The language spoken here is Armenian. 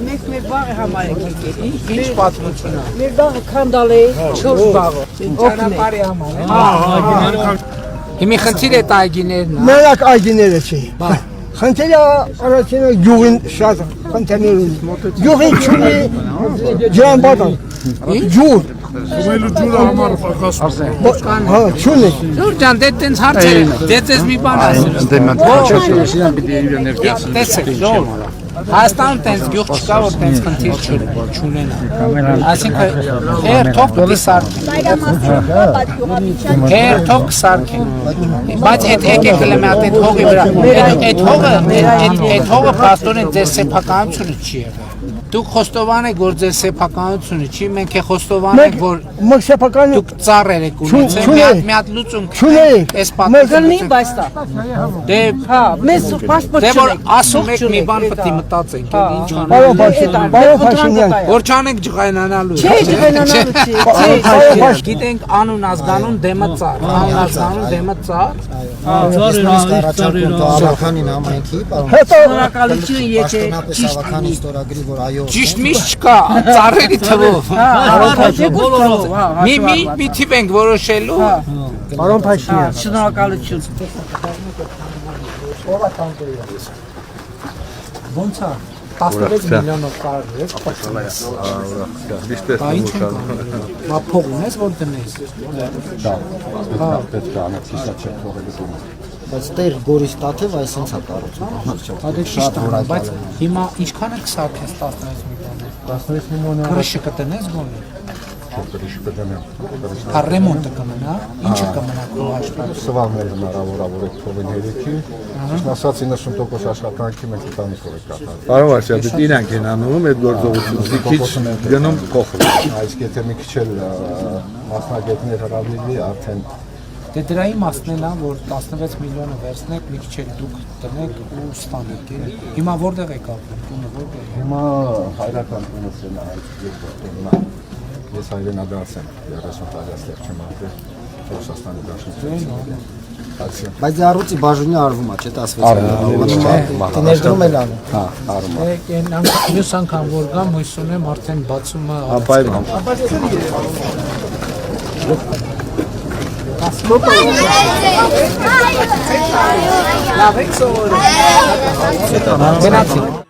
Մեկ մեր բաղը համարեք եկել, Ինչ պատմություն է։ մեր բաղը քանդալ է 4 բաղը, Ճանապարհի համար է։ Հիմի խնդիր է այգիներն։ Մենակ այգիները չի։ Խնդիրը առաջինը գյուղին շատ խնդիրներ ունի։ Գյուղին չունի ջրամբար։ Ջուր։ Ումելու ջուրը համար պակաս։ Հա, չունի։ Ջուր ջան, դե տենց հարցեր են։ Դե ես մի բան ասեմ։ Տեսեք, ժողով։ Հայաստանում տենց գյուղ չկա, որ տենց խնդիր չունենա։ Այսինքն հերթով կսարքեն։ Հերթով կսարքեն։ Բայց այդ եկեք լեմ այդ հողի վրա։ Այդ հողը փաստորեն ձեր սեփականությունը չի եղել։ Դուք խոստովան եք, որ ձեր սեփականությունը չի, մենք է խոստովան ենք, որ դուք ծառեր եք ունեցել, մի հատ լուծում չունենք, այս պատմությունը։ Բայց դա։ Դե հա, մեզ պասպորտ դե որ ասում եք մի բան պետք է մտածենք, ինչ անենք։ Պարոն Փաշինյան, Որ չանենք ջղայնանալու։ Չէ, ջղայնանալու չի։ Գիտենք անուն ազգանուն դեմը ծառ, անուն ազգանուն դեմը ծառ։ Ավականին համայնքի, պարոն Շնորհակալություն եթե ավականին ստորագրի, որ այո Ճիշտ միշտ չկա, ծառերի թվով։ Մի թիվ ենք որոշելու։ պարոն Փաշինյան, շնորհակալություն։ Ոնց է 16 միլիոնով կարելի է փոխանցել։ Ինչ ենք անում։ Մա փող ունես որ դնես։ դա պետք է անեցիստա չէ թողելու։ Բայց տեր Գորիս Տաթև այսպես է կառուցում։ Դա ճիշտ է, բայց հիմա ինչքան է կսարքես 16 միլիոնը։ 16 միլիոնը Քրշը կտնես գոնե։ քրիշ կդնեմ։ Հա ռեմոնտը կմնա, ինչը կմնա քո աշխատանքը։ Սվաղներ հնարավոր է թողին երեքի։ Ասած 90% աշխատանքի մենք ընտանիքով ենք կատարում։ Պարոն Վարդյան, դե իրանք են անում այդ գործողությունը, քիչ գնում փոխվում։ Այս եթե մի քիչ էլ մասնագետներ հրավիրվի, արդեն Դե դրա իմաստն է, որ 16 միլիոնը վերցնեք, մի քիչ էլ դուք տնեք ու ստանեք։ Հիմա որտեղ եք ապրում, տունը որտեղ է։ հիմա հայրական տունս են այդ երկրորդ ես հայրենադարձ եմ 30 տարի չեմ ապրել Ռուսաստանի դաշնությունում։ Բայց առուծի բաժունի արվում է, չէ՞ 16 ներդրում էլ անում։ Հա, արվում է։ Մյուս անգամ որ գամ, հույս ունեմ արդեն բացում է։ Ապայում։ Լավ եք սովորել։ Գնացինք։